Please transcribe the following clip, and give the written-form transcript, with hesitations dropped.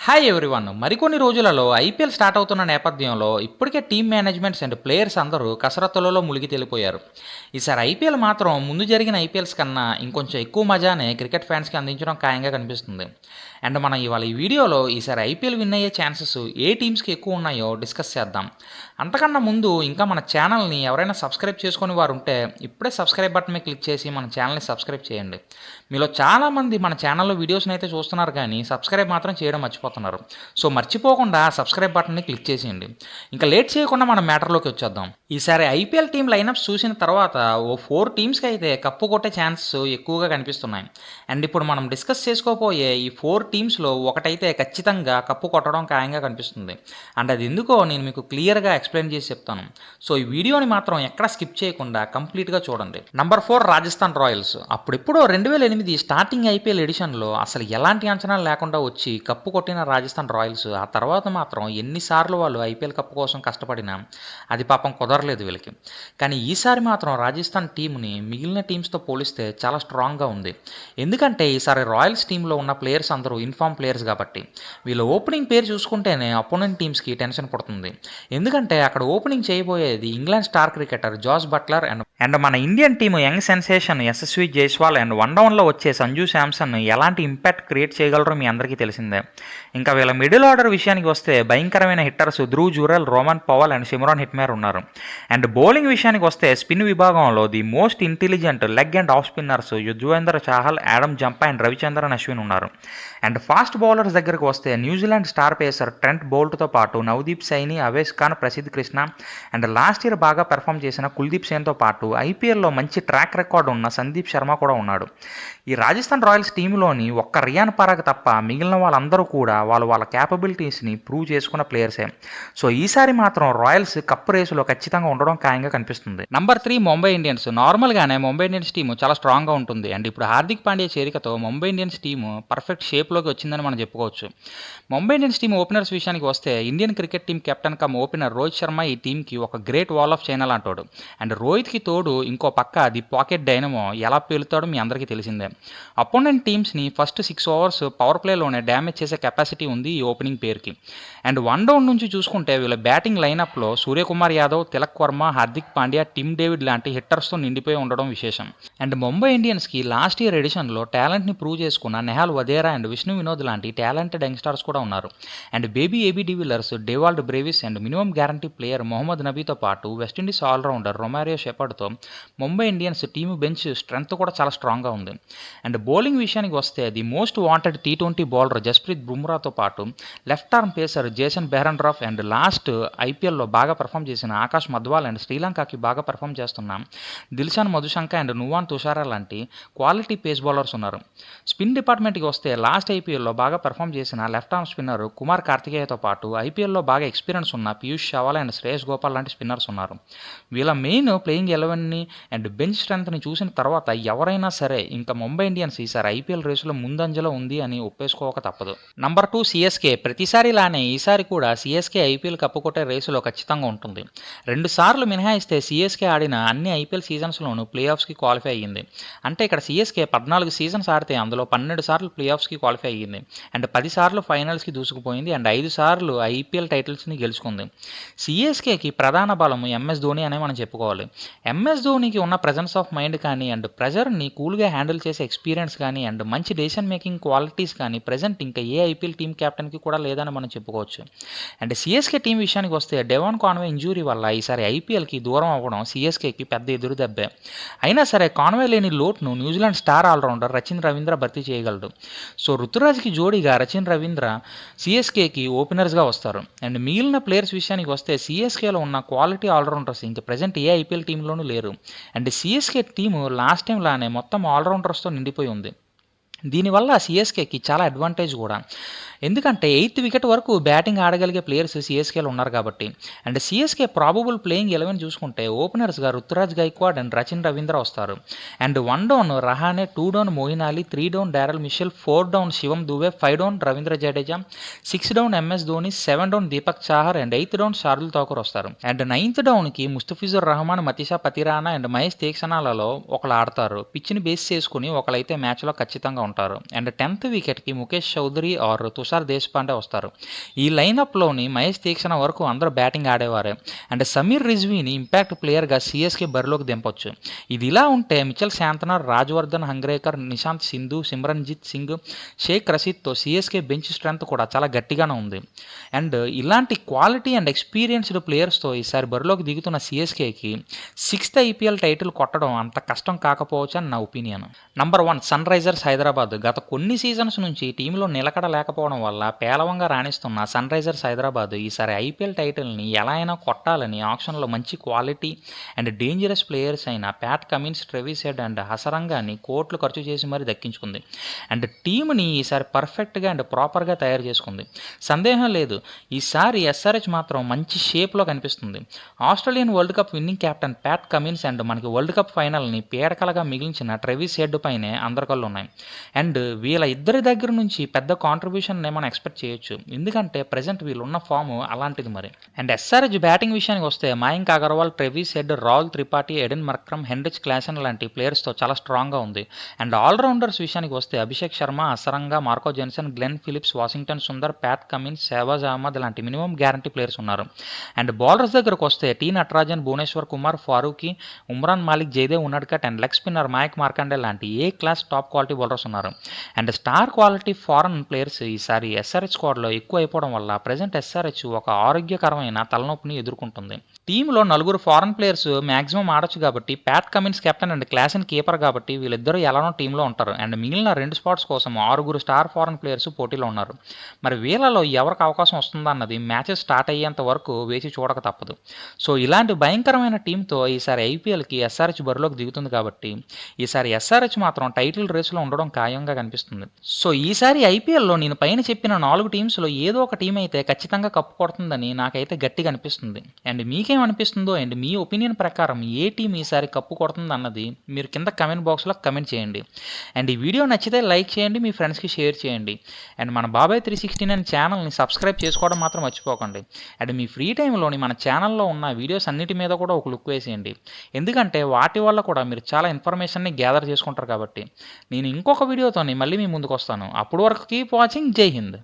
Hi everyone. మరికొన్ని రోజులలో IPL start అవుతున్న నేపథ్యంలో ఇప్పటికే టీమ్ మేనేజ్మెంట్స్ అండ్ ప్లేయర్స్ అందరూ కసరత్తులలో మునిగి తేలిపోయారు. ఈసారి ఐపీఎల్ మాత్రం ముందు జరిగిన ఐపీఎల్స్ కన్నా ఇంకొంచెం ఎక్కువ మజానే క్రికెట్ ఫ్యాన్స్కి అందించడం ఖాయంగా కనిపిస్తుంది. అండ్ మనం ఇవాళ ఈ వీడియోలో ఈసారి ఐపీఎల్ విన్ అయ్యే ఛాన్సెస్ ఏ టీమ్స్కి ఎక్కువ ఉన్నాయో డిస్కస్ చేద్దాం. అంతకన్నా ముందు ఇంకా మన ఛానల్ని ఎవరైనా సబ్స్క్రైబ్ చేసుకుని వారు ఉంటే ఇప్పుడే సబ్స్క్రైబ్ బటన్ మీద క్లిక్ చేసి మన ఛానల్ని సబ్స్క్రైబ్ చేయండి. మీలో చాలామంది మన ఛానల్లో వీడియోస్ని అయితే చూస్తున్నారు కానీ సబ్స్క్రైబ్ మాత్రం చేయడం మర్చిపోతున్నారు. సో మర్చిపోకుండా సబ్స్క్రైబ్ బటన్ని క్లిక్ చేసేయండి. ఇంకా లేట్ చేయకుండా మనం మ్యాటర్లోకి వచ్చేద్దాం. ఈసారి ఐపీఎల్ టీం లైనప్స్ చూసిన తర్వాత ఓ 4 టీమ్స్కి అయితే కప్పు కొట్టే ఛాన్సెస్ ఎక్కువగా కనిపిస్తున్నాయి. అండ్ ఇప్పుడు మనం డిస్కస్ చేసుకోబోయే ఈ 4 టీమ్స్లో ఒకటైతే ఖచ్చితంగా కప్పు కొట్టడం ఖాయంగా కనిపిస్తుంది. అండ్ అది ఎందుకో నేను మీకు క్లియర్గా ఎక్స్ప్లెయిన్ చేసి చెప్తాను. సో ఈ వీడియోని మాత్రం ఎక్కడ స్కిప్ చేయకుండా కంప్లీట్గా చూడండి. Number 4 Rajasthan Royals. అప్పుడెప్పుడో 2008 స్టార్టింగ్ ఐపీఎల్ ఎడిషన్లో అసలు ఎలాంటి అంచనాలు లేకుండా వచ్చి కప్పు కొట్టిన రాజస్థాన్ రాయల్స్ ఆ తర్వాత మాత్రం ఎన్నిసార్లు వాళ్ళు ఐపీఎల్ కప్పు కోసం కష్టపడినా అది పాపం కుదరలేదు వీళ్ళకి. కానీ ఈసారి మాత్రం రాజస్థాన్ టీంని మిగిలిన టీమ్స్తో పోలిస్తే చాలా స్ట్రాంగ్గా ఉంది. ఎందుకంటే ఈసారి రాయల్స్ టీంలో ఉన్న ప్లేయర్స్ అందరూ ఇన్ఫామ్ ప్లేయర్స్ కాబట్టి వీళ్ళ ఓపెనింగ్ పేరు చూసుకుంటేనే అపోనెంట్ టీమ్స్కి టెన్షన్ పడుతుంది. ఎందుకంటే అక్కడ ఓపెనింగ్ చేయబోయేది England star cricketer Jos Buttler and మన Indian team young sensation Yashasvi Jaiswal and one డౌన్లో వచ్చే సంజు శాంసన్ ఎలాంటి ఇంపాక్ట్ క్రియేట్ చేయగలరో మీ అందరికీ తెలిసిందే. ఇంకా వీళ్ళ మిడిల్ ఆర్డర్ విషయానికి వస్తే భయంకరమైన hitters Dhruv Jurel, Roman పవల్ and Simran Hetmyer ఉన్నారు. అండ్ బౌలింగ్ విషయానికి వస్తే స్పిన్ విభాగంలో the most intelligent leg and of spinners Yuzvendra Chahal, Adam Zampa and Ravichandran Ashwin ఉన్నారు. అండ్ ఫాస్ట్ బౌలర్స్ దగ్గరకు వస్తే న్యూజిలాండ్ స్టార్ పేసర్ ట్రెంట్ బౌల్ట్తో పాటు Navdeep Saini, Avesh Khan, Prasidh Krishna and last year బాగా పెర్ఫామ్ చేసిన కుల్దీప్ సేన్తో పాటు ఐపీఎల్లో మంచి ట్రాక్ రికార్డు ఉన్న సందీప్ శర్మ కూడా ఉన్నాడు. ఈ రాజస్థాన్ రాయల్స్ టీంలోని ఒక్క రియాన్ పరాగ్ తప్ప మిగిలిన వాళ్ళందరూ కూడా వాళ్ళ క్యాపబిలిటీస్ని ప్రూవ్ చేసుకున్న ప్లేయర్సే. సో ఈసారి మాత్రం రాయల్స్ కప్ రేసులో ఖచ్చితంగా ఉండడం ఖాయంగా కనిపిస్తుంది. Number 3 Mumbai Indians. నార్మల్గానే ముంబై ఇండియన్స్ టీము చాలా స్ట్రాంగ్గా ఉంటుంది. అండ్ ఇప్పుడు హార్దిక్ పాండ్యా చేరికతో ముంబై ఇండియన్స్ టీము పర్ఫెక్ట్ షేప్లోకి వచ్చిందని మనం చెప్పుకోవచ్చు. ముంబై ఇండియన్స్ టీం ఓపెనర్స్ విషయానికి వస్తే Indian cricket team captain cum opener Rohit Sharma ఈ టీంకి ఒక గ్రేట్ వాల్ ఆఫ్ చైనా లాంటోడు. అండ్ రోహిత్కి తోడు ఇంకో పక్క ది పాకెట్ డైనమో ఎలా పేలుతాడో మీ అందరికీ తెలిసిందే. అపోనెంట్ టీమ్స్ని ఫస్ట్ 6 ఓవర్స్ పవర్ ప్లేలోనే డ్యామేజ్ చేసే కెపాసిటీ ఉంది ఈ ఓపెనింగ్ పేరుకి. అండ్ వన్ డౌన్ నుంచి చూసుకుంటే వీళ్ళ బ్యాటింగ్ లైనప్లో సూర్యకుమార్ యాదవ్, తిలక్ వర్మ, హార్దిక్ పాండ్యా, టిమ్ డేవిడ్ లాంటి హిట్టర్స్తో నిండిపోయి ఉండడం విశేషం. అండ్ ముంబై ఇండియన్స్కి లాస్ట్ ఇయర్ ఎడిషన్లో టాలెంట్ని ప్రూవ్ చేసుకున్న నెహాల్ వదేరా అండ్ విష్ణు వినోద్ లాంటి టాలెంటెడ్ యంగ్స్టర్స్ కూడా ఉన్నారు. And baby AB de Villiers, Dewald Brevis and minimum guarantee player Mohammad నబీతో పాటు వెస్టిండీస్ ఆల్రౌండర్ రొమారియో షెపర్డ్తో Mumbai Indians team bench strength కూడా చాలా స్ట్రాంగ్గా ఉంది. అండ్ బౌలింగ్ విషయానికి వస్తే the most wanted T20 bowler Jasprit బుమ్రాతో పాటు left arm pacer Jason Behrendorff and last ఐపీఎల్లో బాగా పెర్ఫామ్ చేసిన ఆకాష్ మధ్వాల్ అండ్ శ్రీలంకకి బాగా పెర్ఫామ్ చేస్తున్న దిల్షాన్ మధుశంక అండ్ నువాన్ తుషారా లాంటి క్వాలిటీ పేస్ బౌలర్స్ ఉన్నారు. స్పిన్ డిపార్ట్మెంట్కి వస్తే లాస్ట్ ఐపీఎల్లో బాగా పెర్ఫామ్ చేసిన లెఫ్ట్ ఆర్మ్ స్పిన్నర్ కుమార్ కార్తికేయతో పాటు ఐపీఎల్లో బాగా ఎక్స్పీరియన్స్ ఉన్న పీయూష్ చావ్లా అండ్ శ్రేయస్ గోపాల్ లాంటి స్పిన్నర్స్ ఉన్నారు. వీళ్ళ మెయిన్ ప్లేయింగ్ 11ని అండ్ బెంచ్ స్ట్రెంత్ని చూసిన తర్వాత ఎవరైనా సరే ఇంకా ముంబై ఇండియన్స్ ఈసారి ఐపీఎల్ రేసులో ముందంజలో ఉంది అని ఒప్పేసుకోక తప్పదు. Number 2 CSK. ప్రతిసారిలానే ఈసారి కూడా సిఎస్కే ఐపీఎల్ కప్పు కొట్టే రేసులో ఖచ్చితంగా ఉంటుంది. 2 సార్లు మినహాయిస్తే సిఎస్కే ఆడిన అన్ని ఐపీఎల్ సీజన్స్లోనూ ప్లే ఆఫ్స్కి క్వాలిఫై అయ్యింది. అంటే ఇక్కడ సిఎస్కే 14 సీజన్స్ ఆడితే అందులో 12 సార్లు ప్లే ఆఫ్స్కి క్వాలిఫై అయ్యింది. అండ్ 10 సార్లు ఫైనల్స్కి దూసుకుపోయింది అండ్ 5 సార్లు ఐపీఎల్ టైటిల్స్ని గెలుచుకుంది. సిఎస్కేకి ప్రధాన బలం ఎంఎస్ ధోని అనే మనం చెప్పుకోవాలి. ఎంఎస్ ధోనికి ఉన్న ప్రెజెన్స్ ఆఫ్ మైండ్ కానీ అండ్ ప్రెజర్ని కూల్గా హ్యాండిల్ చేసే ఎక్స్పీరియన్స్ కానీ అండ్ మంచి డెసిషన్ మేకింగ్ క్వాలిటీస్ కానీ ప్రెజెంట్ ఇంకా ఏ ఐపీఎల్ టీమ్ కెప్టెన్కి కూడా లేదని మనం చెప్పుకోవచ్చు. అండ్ సిఎస్కే టీం విషయానికి వస్తే డెవాన్ కాన్వే ఇంజూరీ వల్ల ఈసారి ఐపీఎల్కి దూరం అవ్వడం సిఎస్కేకి పెద్ద ఎదురు దెబ్బే. అయినా సరే కాన్వే లేని లోటును New Zealand star allrounder Rachin Ravindra భర్తీ చేయగలడు. సో రుతురాజ్కి జోడీగా రచిన్ రవీంద్ర సిఎస్కేకి ఓపెనర్స్గా వస్తారు. అండ్ మిగిలిన ప్లేయర్స్ విషయానికి వస్తే సిఎస్కేలో ఉన్న క్వాలిటీ ఆల్రౌండర్స్ ఇంకా ప్రెజెంట్ ఏ ఐపీఎల్ టీంలోనూ లేరు. And CSK team last time లానే మొత్తం ఆల్రౌండర్స్తో నిండిపోయి ఉంది. దీనివల్ల సిఎస్కేకి చాలా అడ్వాంటేజ్ కూడా. ఎందుకంటే 8th వికెట్ వరకు బ్యాటింగ్ ఆడగలిగే ప్లేయర్స్ సిఎస్కేలో ఉన్నారు కాబట్టి. అండ్ సిఎస్కే ప్రాబబుల్ ప్లేయింగ్ 11 చూసుకుంటే ఓపెనర్స్గా రుతురాజ్ గైక్వాడ్ అండ్ రచిన్ రవీంద్ర వస్తారు. And 1 down Rahane, 2 down Moeen Ali, 3 down Daryl Mitchell, 4 down Shivam Dube, 5 down Ravindra Jadeja, 6 down MS Dhoni, 7 down Deepak Chahar and 8th down Shardul Thakur వస్తారు. అండ్ 9th డౌన్కి ముస్తఫిజుర్ రహమాన్, మతీషా పతిరానా అండ్ మహేష్ తీక్షణాలలో ఒకళ్ళు ఆడతారు. పిచ్ని బేస్ చేసుకుని ఒకళ్ళైతే మ్యాచ్లో ఖచ్చితంగా ఉంటారు. ఉంటారు. అండ్ 10th వికెట్‌కి ముఖేష్ చౌదరి ఆర్ తుషార్ దేశపాండే వస్తారు. ఈ లైనప్‌లోని మహేష్ తీక్షణ వరకు అందరూ బ్యాటింగ్ ఆడేవారే. అండ్ సమీర్ రిజ్వీని ఇంపాక్ట్ ప్లేయర్‌గా సీఎస్‌కే బరిలోకి దింపొచ్చు. ఇది ఇలా ఉంటే మిచెల్ శాంతనర్, రాజ్‌వర్ధన్ హంగ్రేకర్, నిశాంత్ సింధు, సిమ్రన్‌జిత్ సింగ్, షేక్ రషీద్‌తో సీఎస్‌కే బెంచ్ స్ట్రెంత్ కూడా చాలా గట్టిగానే ఉంది. అండ్ ఇలాంటి క్వాలిటీ అండ్ ఎక్స్‌పీరియన్స్‌డ్ ప్లేయర్స్‌తో ఈసారి బరిలోకి దిగుతున్న సీఎస్‌కేకి 6th ఐపీఎల్ టైటిల్ కొట్టడం అంత కష్టం కాకపోవచ్చు అని నా opinion. Number 1 Sunrisers Hyderabad. గత కొన్ని సీజన్స్ నుంచి టీంలో నిలకడ లేకపోవడం వల్ల పేలవంగా రాణిస్తున్న సన్ రైజర్స్ హైదరాబాద్ ఈసారి ఐపీఎల్ టైటిల్ని ఎలా అయినా కొట్టాలని ఆక్షన్లో మంచి క్వాలిటీ అండ్ డేంజరస్ ప్లేయర్స్ అయిన Pat Cummins, Travis Head and హసరంగాని కోట్లు ఖర్చు చేసి మరీ దక్కించుకుంది. అండ్ టీంని ఈసారి పర్ఫెక్ట్గా అండ్ ప్రాపర్గా తయారు చేసుకుంది. సందేహం లేదు, ఈసారి ఎస్ఆర్హెచ్ మాత్రం మంచి షేప్లో కనిపిస్తుంది. Australian world cup winning captain Pat Cummins and మనకి వరల్డ్ కప్ ఫైనల్ని పీడకలగా మిగిల్చిన ట్రెవిస్ హెడ్ పైనే అందరి కళ్ళు ఉన్నాయి. అండ్ వీళ్ళ ఇద్దరి దగ్గర నుంచి పెద్ద కాంట్రిబ్యూషన్ మనం ఎక్స్పెక్ట్ చేయొచ్చు. ఎందుకంటే ప్రజెంట్ వీళ్ళున్న ఫామ్ అలాంటిది మరి. అండ్ ఎస్ఆర్హెచ్ బ్యాటింగ్ విషయానికి వస్తే Mayank Agarwal, Travis Head, Rahul Tripathi, Aiden Markram, Heinrich Klaasen లాంటి ప్లేయర్స్తో చాలా స్ట్రాంగ్గా ఉంది. అండ్ ఆల్రౌండర్స్ విషయానికి వస్తే Abhishek Sharma, Hasaranga, Marco Jansen, Glenn Phillips, Washington Sundar, Pat Cummins, Shahbaz Ahmed లాంటి మినిమం గ్యారంటీ ప్లేయర్స్ ఉన్నారు. అండ్ బౌలర్స్ దగ్గరకు వస్తే T Natarajan, Bhuvneshwar Kumar, Farooqi, Umran Malik, Jaydev Unadkat and leg spinner Mayank Markande లాంటి A class top quality bowlers ఉన్నారు. And star quality foreign players ఈసారి ఎస్ఆర్హెచ్ స్క్వాడ్లో ఎక్కువ అయిపోవడం వల్ల ప్రజెంట్ ఎస్ఆర్హెచ్ ఒక ఆరోగ్యకరమైన తలనొప్పిని ఎదుర్కొంటుంది. టీంలో 4 ఫారెన్ ప్లేయర్స్ మ్యాక్సిమం ఆడొచ్చు కాబట్టి Pat Cummins captain and Klaasen keeper కాబట్టి వీళ్ళిద్దరూ ఎలానో టీంలో ఉంటారు. అండ్ మిగిలిన 2 స్పాట్స్ కోసం 6 స్టార్ ఫారెన్ ప్లేయర్స్ పోటీలో ఉన్నారు. మరి వీళ్ళలో ఎవరికి అవకాశం వస్తుందా అన్నది మ్యాచెస్ స్టార్ట్ అయ్యేంత వరకు వేచి చూడక తప్పదు. సో ఇలాంటి భయంకరమైన టీంతో ఈసారి ఐపీఎల్కి ఎస్ఆర్హెచ్ బరిలోకి దిగుతుంది కాబట్టి ఈసారి ఎస్ఆర్హెచ్ మాత్రం టైటిల్ రేసులో ఉండడం ఖాయంగా కనిపిస్తుంది. సో ఈసారి ఐపీఎల్లో నేను పైన చెప్పిన 4 టీమ్స్లో ఏదో ఒక టీం అయితే ఖచ్చితంగా కప్పు కొడుతుందని నాకైతే గట్టిగా అనిపిస్తుంది. అండ్ మీకేమనిపిస్తుందో అండ్ మీ ఒపీనియన్ ప్రకారం ఏ టీం ఈసారి కప్పు కొడుతుంది అన్నది మీరు కింద కమెంట్ బాక్స్లో కమెంట్ చేయండి. అండ్ ఈ వీడియో నచ్చితే లైక్ చేయండి, మీ ఫ్రెండ్స్కి షేర్ చేయండి. అండ్ మన బాబాయ్ 369 ఛానల్ని సబ్స్క్రైబ్ చేసుకోవడం మాత్రం మర్చిపోకండి. అండ్ మీ ఫ్రీ టైంలోని మన ఛానల్లో ఉన్న వీడియోస్ అన్నిటి మీద కూడా ఒక లుక్ వేసేయండి. ఎందుకంటే వాటి వల్ల కూడా మీరు చాలా ఇన్ఫర్మేషన్ని గ్యాదర్ చేసుకుంటారు కాబట్టి. నేను ఇంకొక వీడియోతో మళ్ళీ మీ ముందుకు వస్తాను. అప్పటి వరకు కీప్ వాచింగ్. జై హింద్.